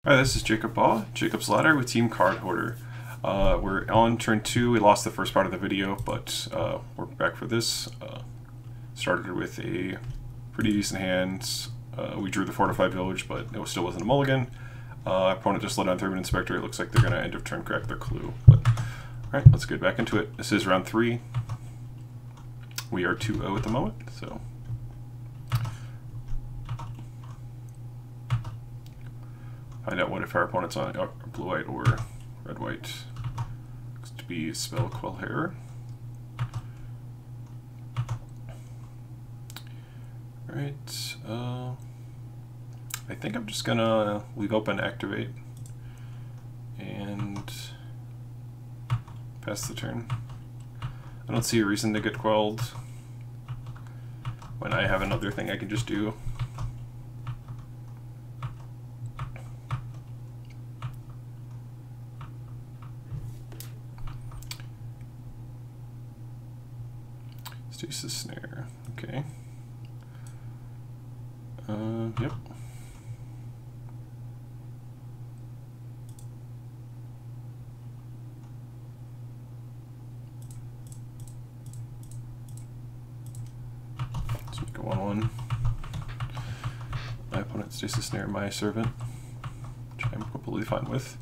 Hi, this is Jacob Baugh, Jacob's Ladder with Team Cardhoarder. We're on turn 2. We lost the first part of the video, but we're back for this. Started with a pretty decent hand. We drew the fortified village, but it still wasn't a mulligan. Opponent just let down Thurman Inspector. It looks like they're going to end of turn crack their clue. But alright, let's get back into it. This is round 3. We are 2-0 at the moment, so... Find out what if our opponent's on blue-white or red-white. Looks to be Spell Quell Hair. Alright, I think I'm just gonna leave open activate and pass the turn. I don't see a reason to get quelled when I have another thing I can just do. Stasis Snare, okay. Yep. Let's make a 1/1. My opponent Stasis Snare my servant, which I'm completely fine with.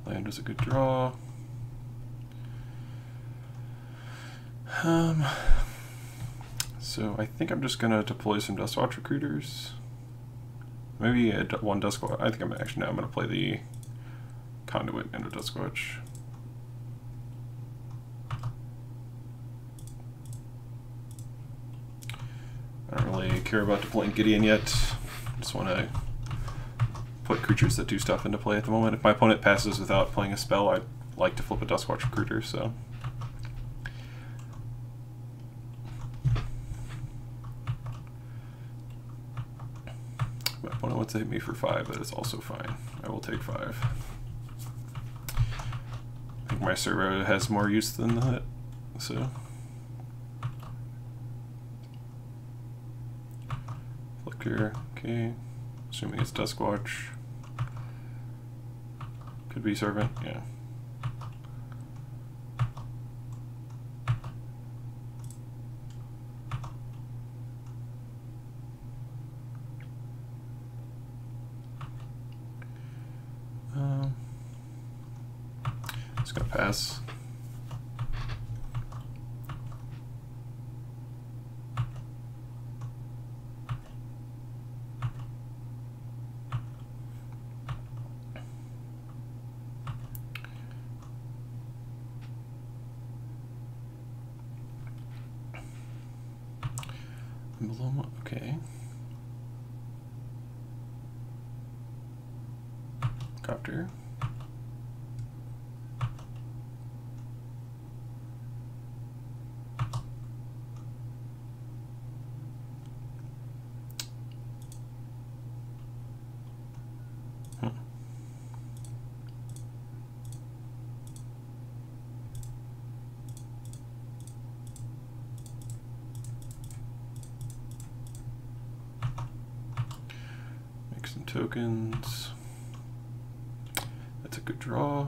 Land is a good draw. So I think I'm just gonna deploy some Dustwatch recruiters. Maybe one Duskwatch. I think I'm actually now I'm gonna play the Conduit and a Duskwatch. I don't really care about deploying Gideon yet. Just want to put creatures that do stuff into play at the moment. If my opponent passes without playing a spell, I'd like to flip a Duskwatch recruiter, so. My opponent wants to hit me for 5, that is also fine. I will take 5. I think my servo has more use than that, so. Flicker, okay. Assuming it's Duskwatch. Could be Servant, yeah. Just gonna pass. Okay. Copter. Some tokens. That's a good draw.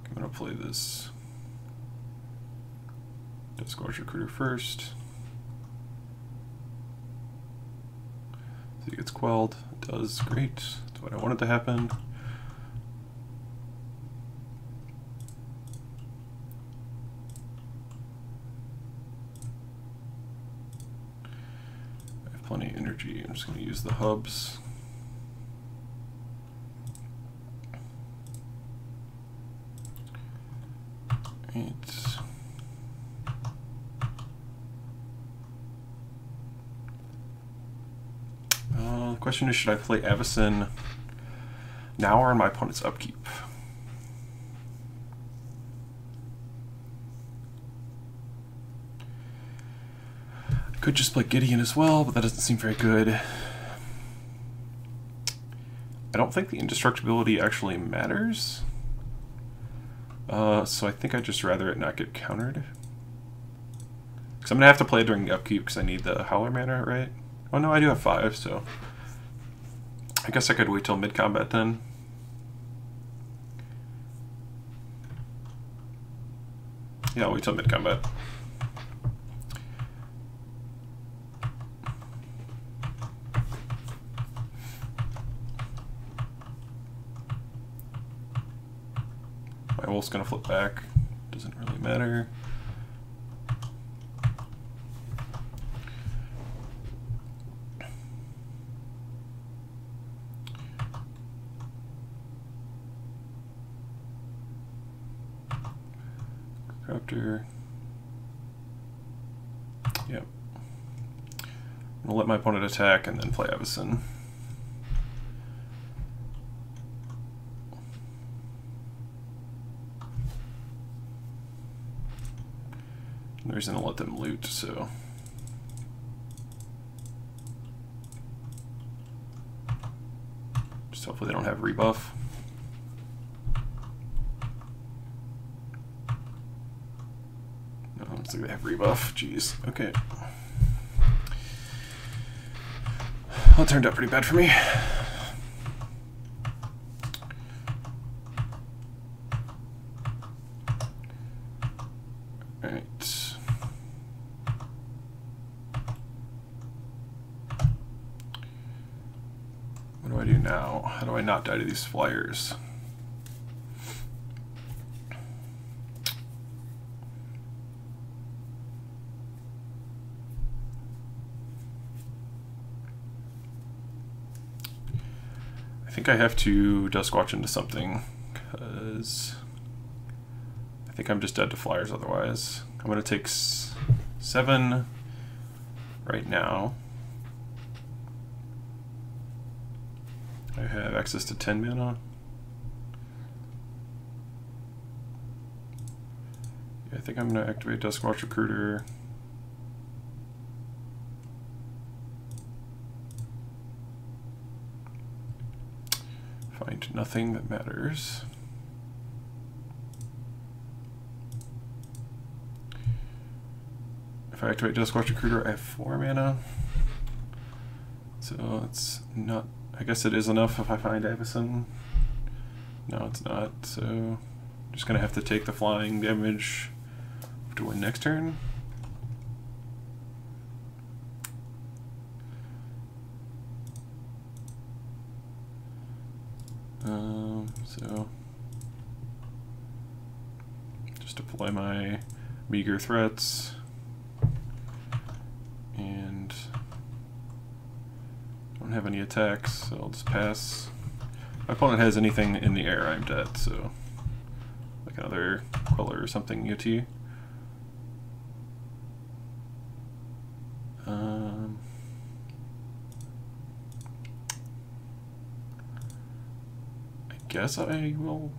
I'm gonna play this Duskwatch recruiter first. See, it gets quelled. It does, great. That's what I wanted to happen. Plenty of energy. I'm just going to use the hubs. Right. The question is, should I play Avacyn now or on my opponent's upkeep? Could just play Gideon as well, but that doesn't seem very good. I don't think the indestructibility actually matters. So I think I'd just rather it not get countered. Because I'm going to have to play it during the upkeep because I need the Howler mana, right? Oh no, I do have 5, so... I guess I could wait till mid-combat then. Yeah, I'll wait till mid-combat. My wolf's gonna flip back. Doesn't really matter. Raptor. Yep. I'm gonna let my opponent attack and then play Avacyn. The reason to let them loot, so. Just hopefully they don't have rebuff. No, looks like they have rebuff. Jeez. Okay. Well, it turned out pretty bad for me. Alright. What do I do now? How do I not die to these flyers? I think I have to Duskwatch into something, because I think I'm just dead to flyers otherwise. I'm going to take 7 right now. I have access to 10 mana. Yeah, I think I'm going to activate Duskwatch Recruiter. Find nothing that matters. If I activate Duskwatch Recruiter, I have 4 mana. So it's not... I guess it is enough if I find Avacyn. No, it's not. So I'm just going to have to take the flying damage to win next turn. So just deploy my meager threats, and don't have any attacks, so I'll just pass. If my opponent has anything in the air, I'm dead, so like another Queller or something UT. I guess I will.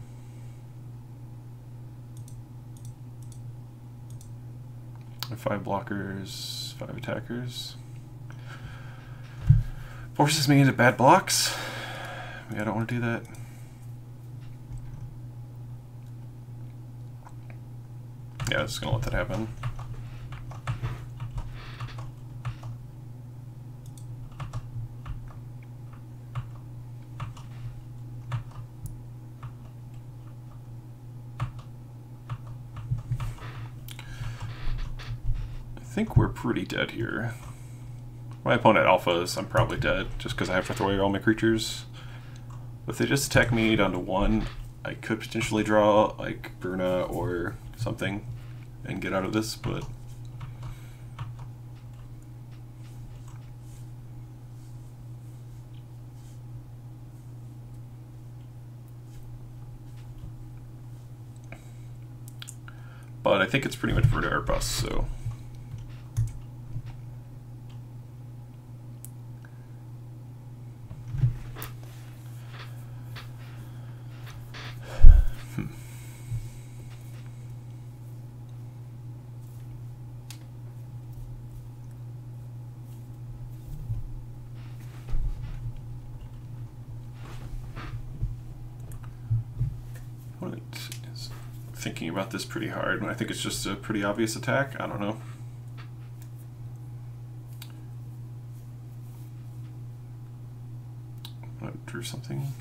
I have 5 blockers, 5 attackers. Forces me into bad blocks. Maybe I don't want to do that. Yeah, I'm just gonna let that happen. I think we're pretty dead here. My opponent alphas, I'm probably dead, just because I have to throw away all my creatures. But if they just attack me down to 1, I could potentially draw like Bruna or something and get out of this, but... But I think it's pretty much Bruna or bust, so... thinking about this pretty hard when I think it's just a pretty obvious attack. I don't know. I drew something.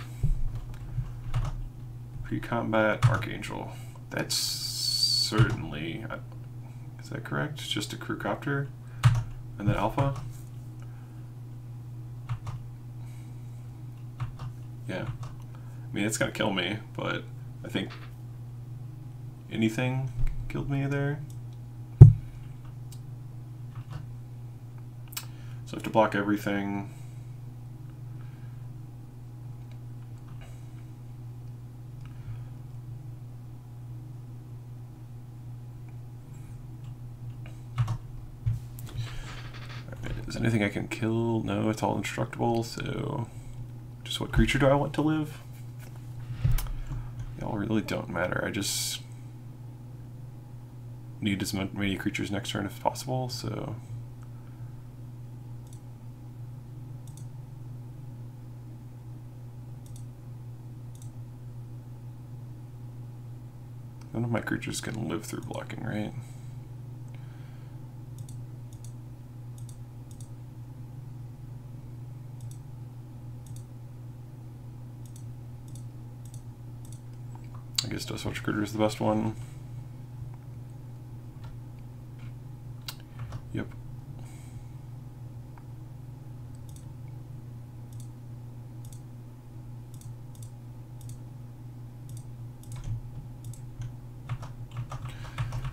Pre-combat Archangel. That's certainly... Is that correct? Just a crewcopter? And then Alpha? Yeah. I mean, it's gonna kill me, but I think anything killed me there. So I have to block everything. Is anything I can kill? No, it's all indestructible, so just what creature do I want to live? They all really don't matter. I just need as many creatures next turn as possible, so none of my creatures can live through blocking, right? I guess Death Watch Critter is the best one. Yep.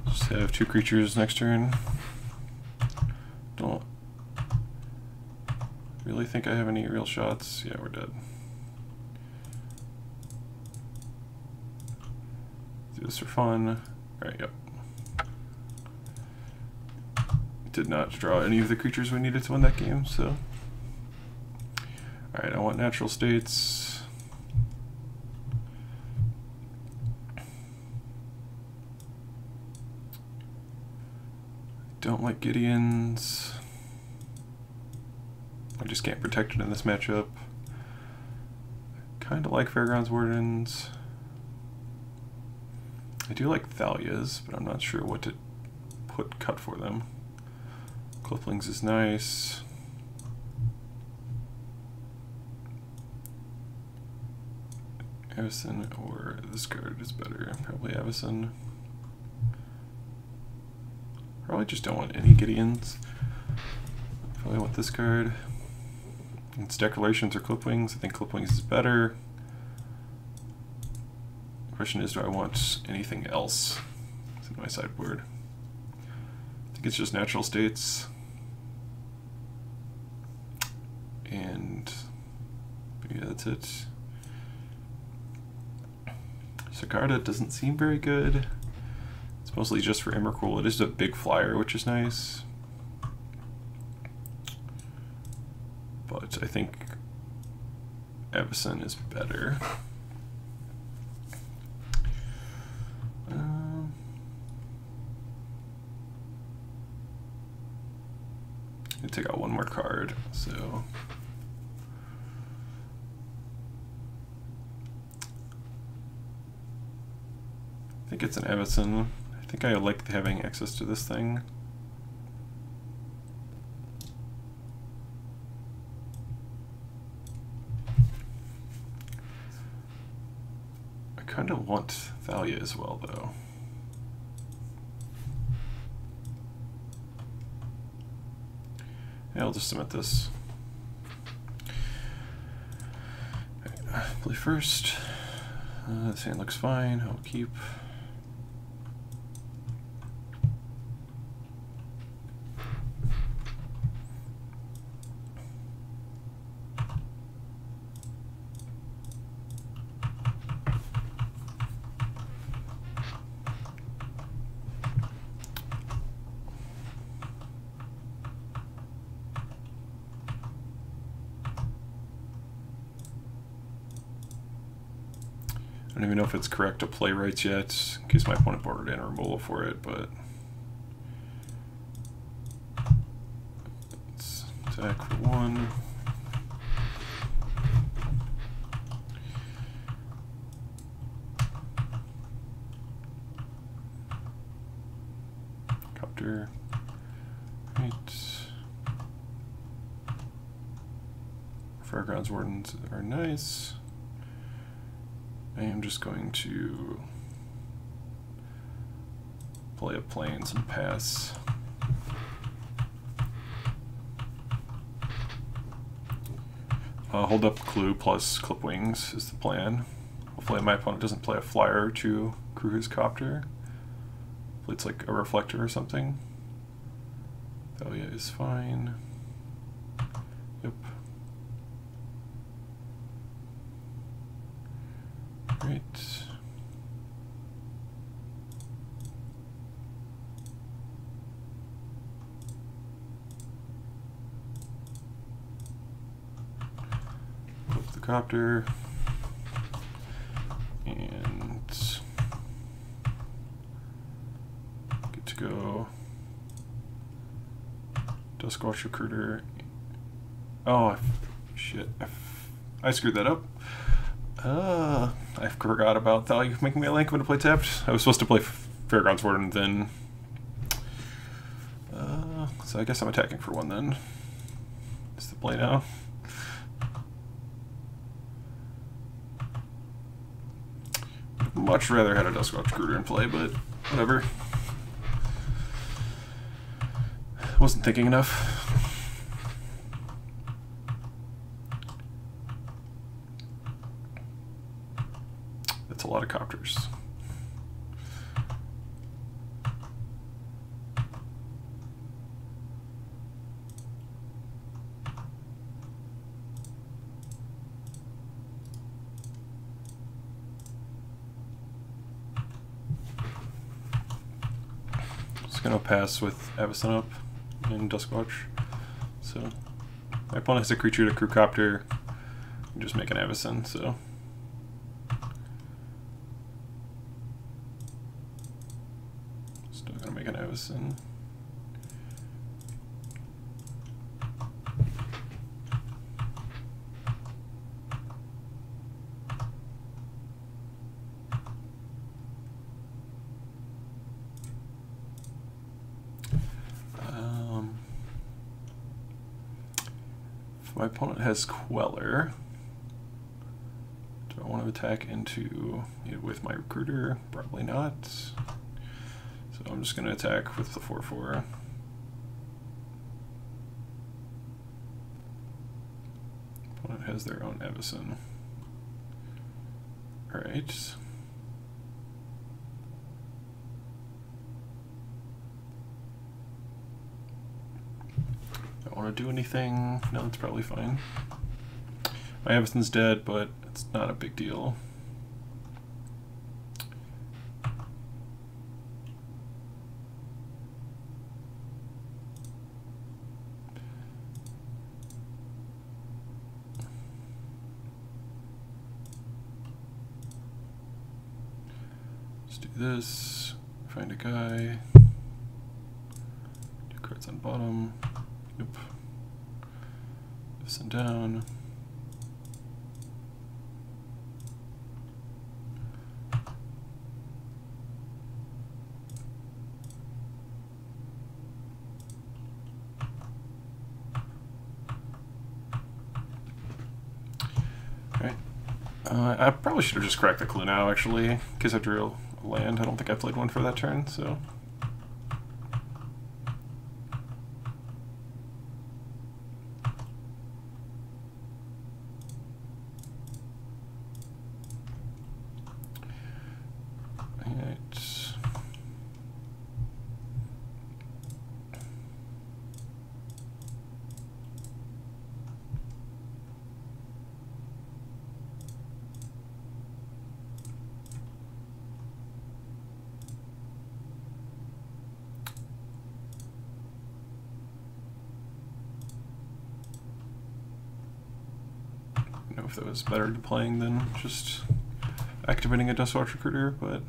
Just have 2 creatures next turn. Don't really think I have any real shots. Yeah, we're dead. Do this for fun. Alright, yep. Did not draw any of the creatures we needed to win that game, so. Alright, I want natural states. Don't like Gideons. I just can't protect it in this matchup. Kinda like Fairgrounds Wardens. I do like Thalias, but I'm not sure what to cut for them. Cliflings is nice. Avacyn or this card is better. Probably Avacyn. Probably just don't want any Gideons. Probably want this card. It's Declarations or Clipwings. I think Clipwings is better. The question is, do I want anything else in my sideboard? I think it's just natural states. And yeah, that's it. Sicarda doesn't seem very good. It's mostly just for Emrakul. It is a big flyer, which is nice. But I think Avacyn is better. I take out one more card, so I think it's an Avacyn. I think I like having access to this thing. I kind of want Thalia as well, though. Yeah, I'll just submit this. Play first. This hand looks fine. I'll keep. I don't even know if it's correct to play Rites yet, in case my opponent bordered in a removal for it, but let's attack for 1. copter. Right. Fairgrounds wardens are nice. I am just going to play up planes and pass. Hold up clue plus clip wings is the plan. Hopefully my opponent doesn't play a flyer to crew his copter. Hopefully it's like a reflector or something. Thalia is fine. Yep. Great. Flip the copter. And good to go. Duskwatch recruiter. Oh, shit. I screwed that up. I forgot about Thalia making me a link when to play tapped. I was supposed to play Fairgrounds Warden then. So I guess I'm attacking for one then. Is the play now? Much rather had a Duskwatch recruiter in play, but whatever. Wasn't thinking enough. That's a lot of copters. Just gonna pass with Avison up and Duskwatch. So my opponent has a creature to crew copter. I'm just making Avison, so. Still gonna make an Avison. My opponent has Queller. Do I want to attack into it with my recruiter? Probably not. So I'm just going to attack with the 4/4. Opponent has their own Avison. Alright. Want to do anything? No, it's probably fine. My Avison's dead, but it's not a big deal. Let's do this. Find a guy. Do cards on bottom. Yep. This and down. Alright. I probably should have just cracked the clue now, actually, in case I drew a land. I don't think I played one for that turn, so. I don't know if that was better to playing than just activating a Duskwatch recruiter, but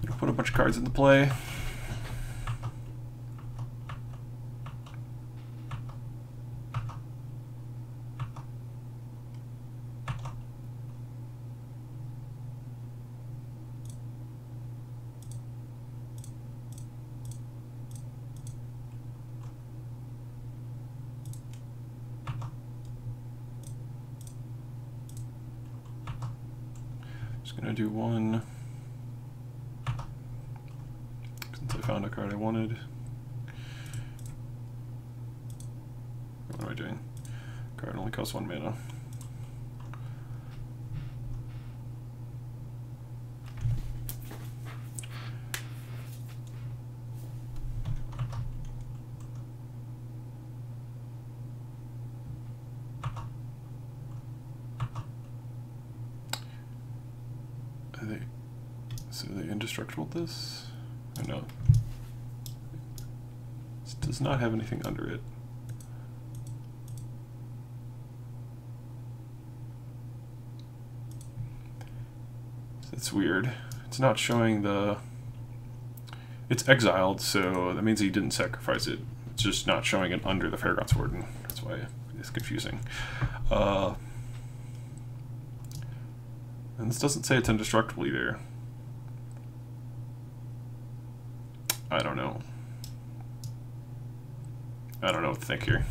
gonna put a bunch of cards into play. Just gonna do one since I found a card I wanted. What am I doing? Card only costs 1 mana. So they indestructible this? I know. This does not have anything under it. That's weird. It's not showing the... It's exiled, so that means he didn't sacrifice it. It's just not showing it under the Fairgrounds Warden. That's why it's confusing. And this doesn't say it's indestructible either. I don't know. I don't know what to think here.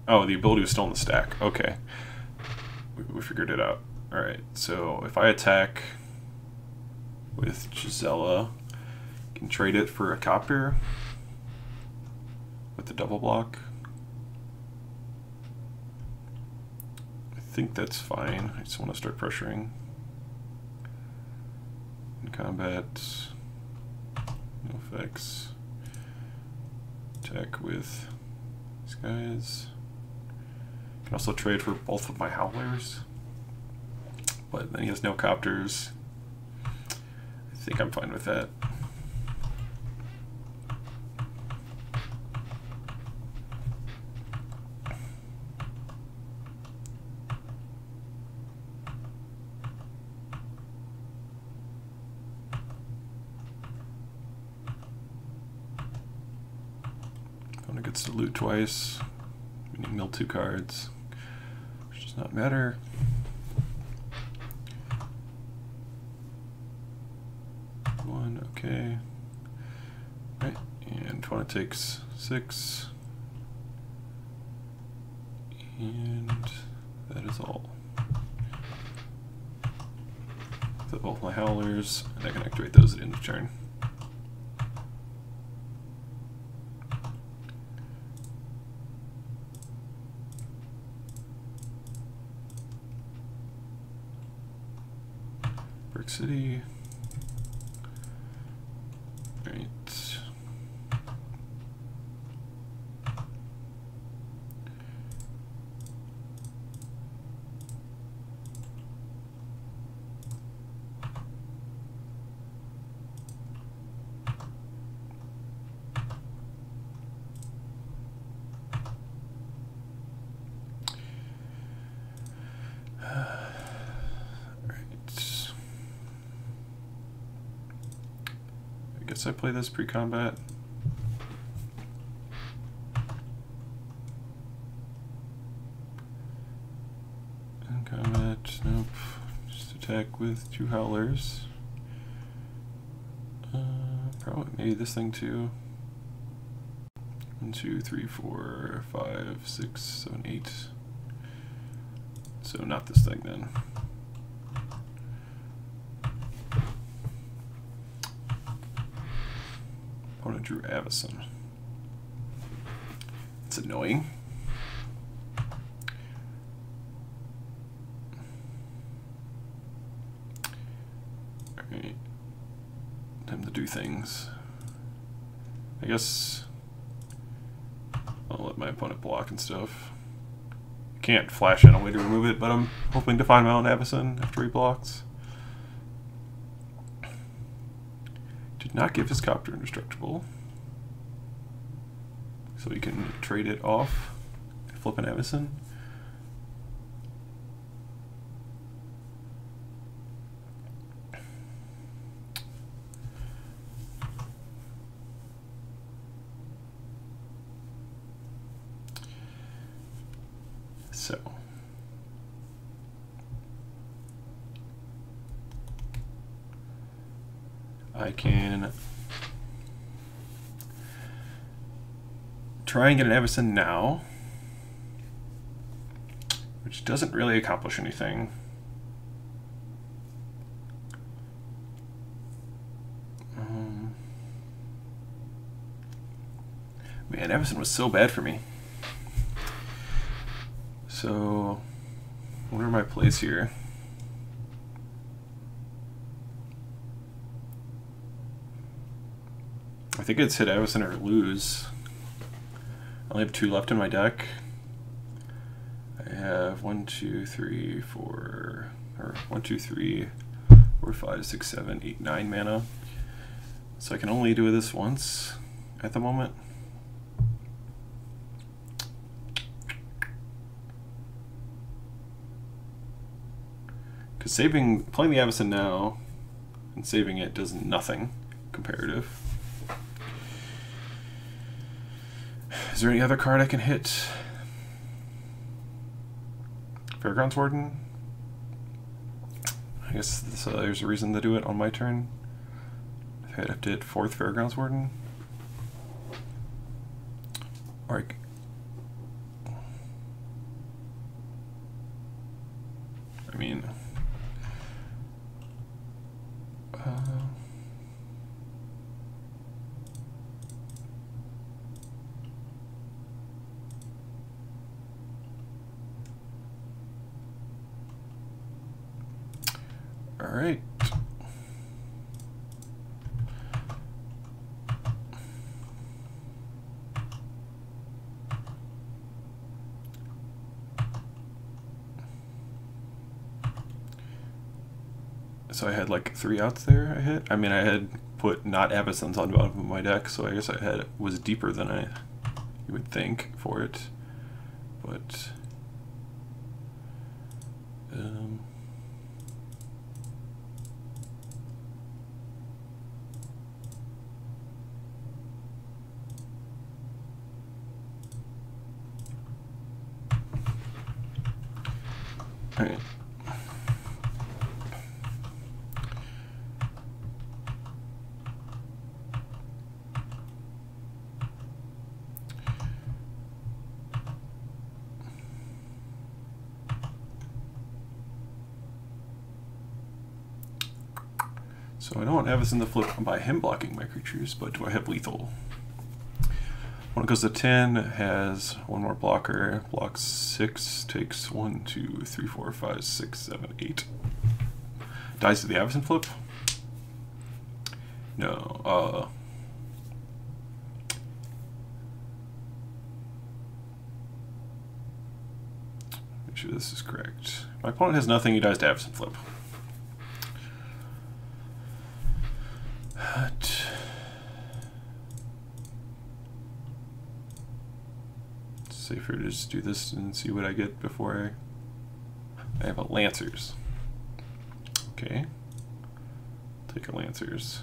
Oh, the ability was still in the stack. Okay. We figured it out. Alright, so if I attack with Gisela, I can trade it for a copter with the double block. I think that's fine. I just want to start pressuring. In combat, no effects. Attack with these guys. I can also trade for both of my Howlers. But then he has no copters. I think I'm fine with that. Opponent gets to loot twice, meaning mill 2 cards, which does not matter. Okay. Right, and opponent takes 6. And that is all. Flip both my Howlers, and I can activate those at the end of turn. Brick City. Right. I guess I play this pre-combat. In combat, nope. Just attack with 2 Howlers. Probably maybe this thing too. 1, 2, 3, 4, 5, 6, 7, 8. So not this thing then. Opponent drew Avacyn. It's annoying. Alright. Time to do things. I guess I'll let my opponent block and stuff. I can't flash in a way to remove it, but I'm hoping to find my own Avacyn after he blocks. Did not give his copter indestructible, so he can trade it off, flip an Avacyn. So I can try and get an Evison now, which doesn't really accomplish anything. Man, Evison was so bad for me. So, what are my plays here? I think it's hit Evison or lose. I only have 2 left in my deck. I have 1, 2, 3, 4, or 1, 2, 3, 4, 5, 6, 7, 8, 9 mana. So I can only do this once at the moment. Because playing the Evison now and saving it does nothing comparative. Is there any other card I can hit? Fairgrounds Warden? I guess there's a reason to do it on my turn. I'd have to hit 4th Fairgrounds Warden. Or I mean... all right. So I had like 3 outs there I hit. I mean, I had put not Evisons on the bottom of my deck, so I guess I was deeper than you would think for it. But all right. So I don't have this in the flip by him blocking my creatures, but do I have lethal? When it goes to 10, has 1 more blocker, blocks 6, takes 1, 2, 3, 4, 5, 6, 7, 8. Dies to the Avison flip? No, make sure this is correct. My opponent has nothing, he dies to Avison flip. Safer to just do this and see what I get before I have a Lancers. Okay, take a Lancers.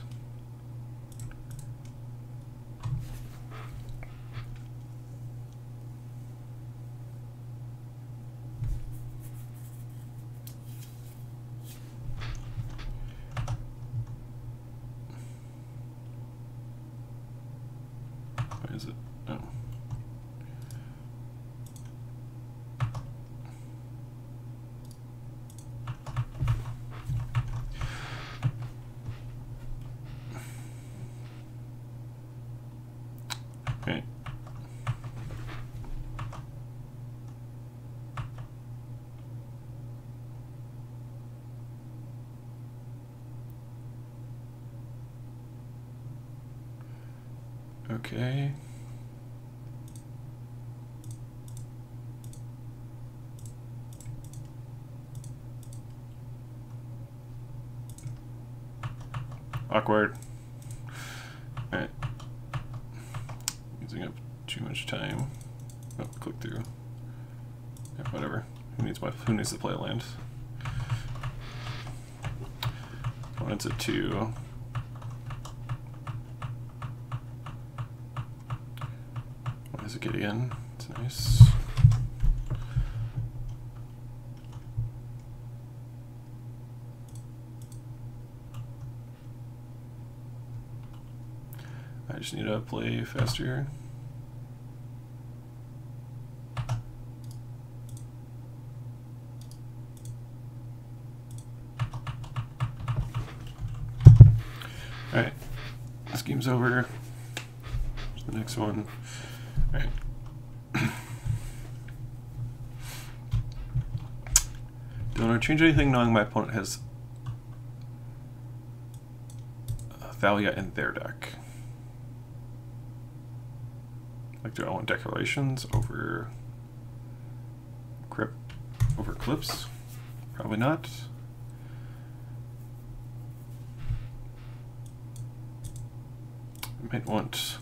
Where is it? Oh. Okay. Okay. Awkward. Alright. Using up too much time. Oh, click through. Yeah, whatever. Who needs to play a land? Opponent's at 2. Why does it get in? It's nice. I just need to play faster. Alright, this game's over. Here's the next one. Alright. Don't want to change anything knowing my opponent has Thalia in their deck. Like, do I want Declarations over Clips? Probably not. I might want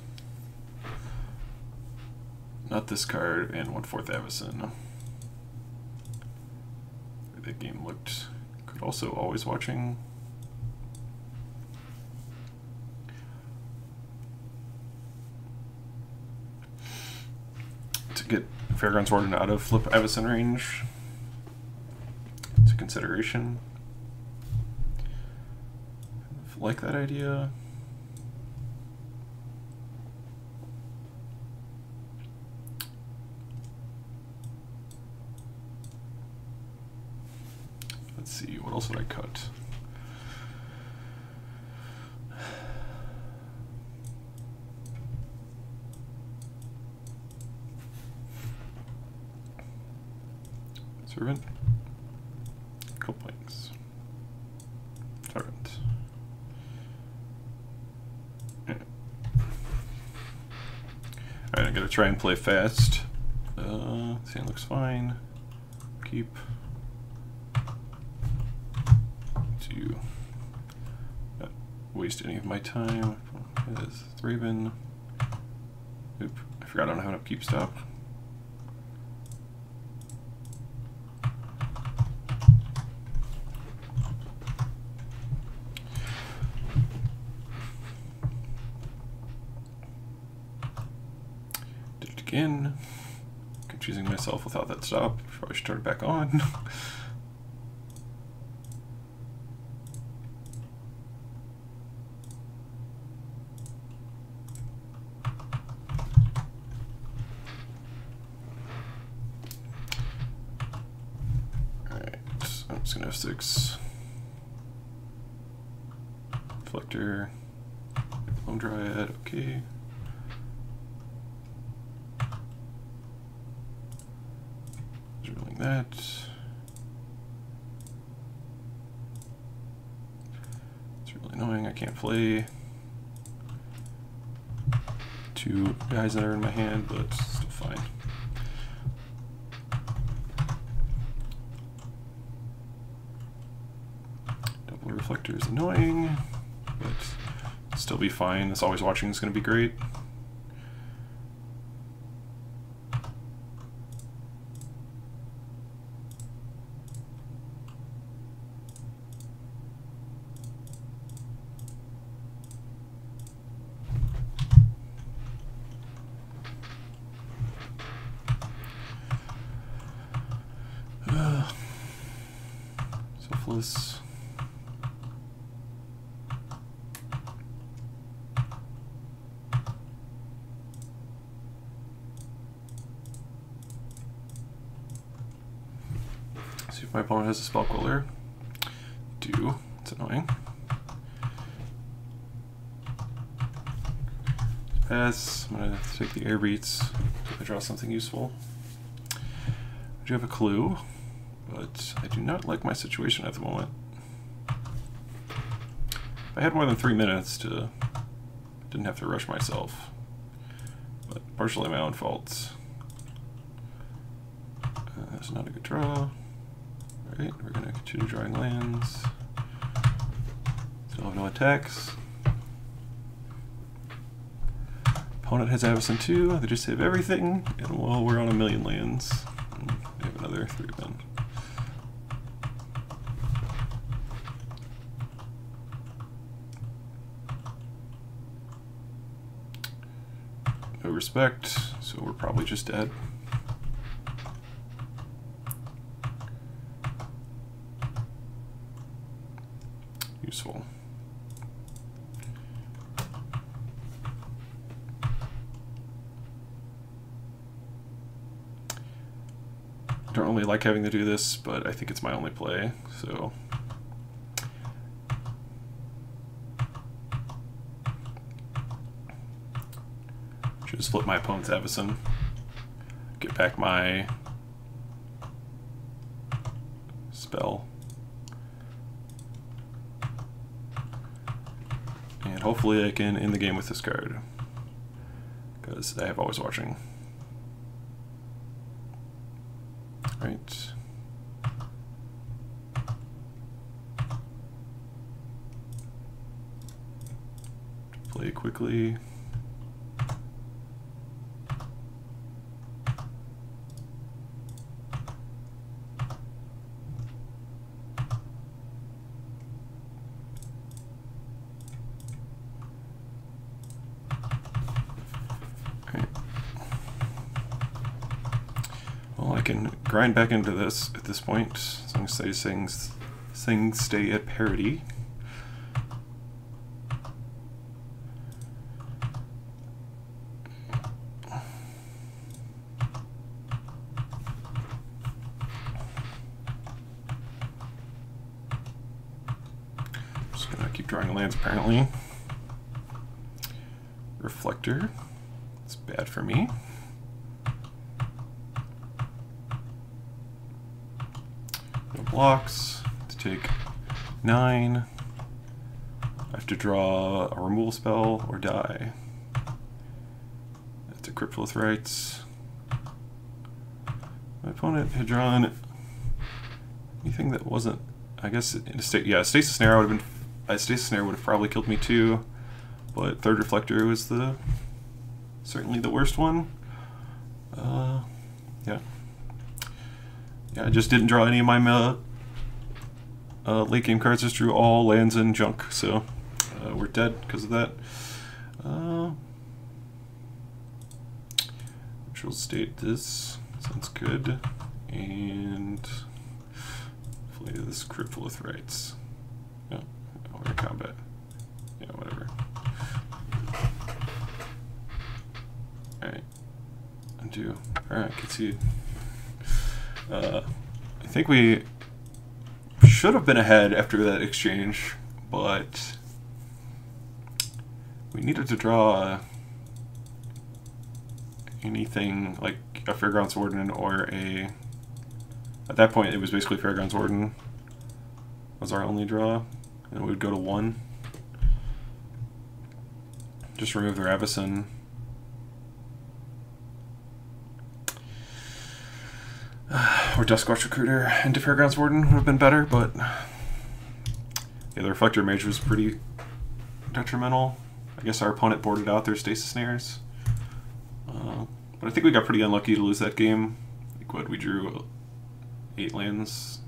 not this card and 1/4 Avacyn. That game looked good. Also, always watching. To get Fairgrounds Warden out of flip Avacyn range. It's a consideration. I like that idea. Let's see, what else would I cut? Servant. Couplings. Servant. Yeah. Alright, I gotta try and play fast. Sand looks fine. Keep. To not waste any of my time. Is Raven. Oop, I forgot I don't have enough keep stop. Did it again. Confusing myself without that stop. Probably should turn it back on. I'm just gonna have 6. Reflector. Bone Dryad, okay. Drilling that. It's really annoying, I can't play 2 guys that are in my hand, but still fine. Reflector is annoying, but still be fine. This always watching is going to be great. Selfless. See if my opponent has a spell queller. Do. It's annoying. Pass. I'm gonna take the air beats if I draw something useful. I do have a clue, but I do not like my situation at the moment. If I had more than 3 minutes to, didn't have to rush myself, but partially my own fault. That's not a good draw. Alright, we're going to continue drawing lands. Still have no attacks. Opponent has Avacyn 2, they just save everything, and well, we're on 1,000,000 lands. And we have another 3 of them. No respect, so we're probably just dead. Useful. don't really like having to do this, but I think it's my only play, so... Just flip my opponent's Avacyn, get back my spell, and hopefully I can end the game with this card, because I have Always Watching. Right. Play quickly. Well, I can grind back into this at this point, as long as these things stay at parity. Just gonna keep drawing lands apparently. Reflector, it's bad for me. No blocks, to take 9. I have to draw a removal spell or die. That's a Crypt with Rites. My opponent had drawn anything that wasn't, I guess, in a state. Yeah, Stasis Snare would have been. Stasis Snare would have probably killed me too, but Third Reflector was certainly the worst one. Yeah. Yeah, I just didn't draw any of my late game cards. Just drew all lands and junk, so we're dead because of that. Neutral state this sounds good, and play this Crypt with Rites. Yeah, we're in combat. Yeah, whatever. Alright. Undo. Alright, concede. I think we should have been ahead after that exchange, but we needed to draw anything like a Fairgrounds Warden or a... At that point it was basically Fairgrounds Warden was our only draw, and we would go to 1. Just remove their Avacyn. Or Duskwatch Recruiter into Fairgrounds Warden would have been better, but yeah, the Reflector Mage was pretty detrimental. I guess our opponent boarded out their Stasis Snares. But I think we got pretty unlucky to lose that game. Like what, we drew 8 lands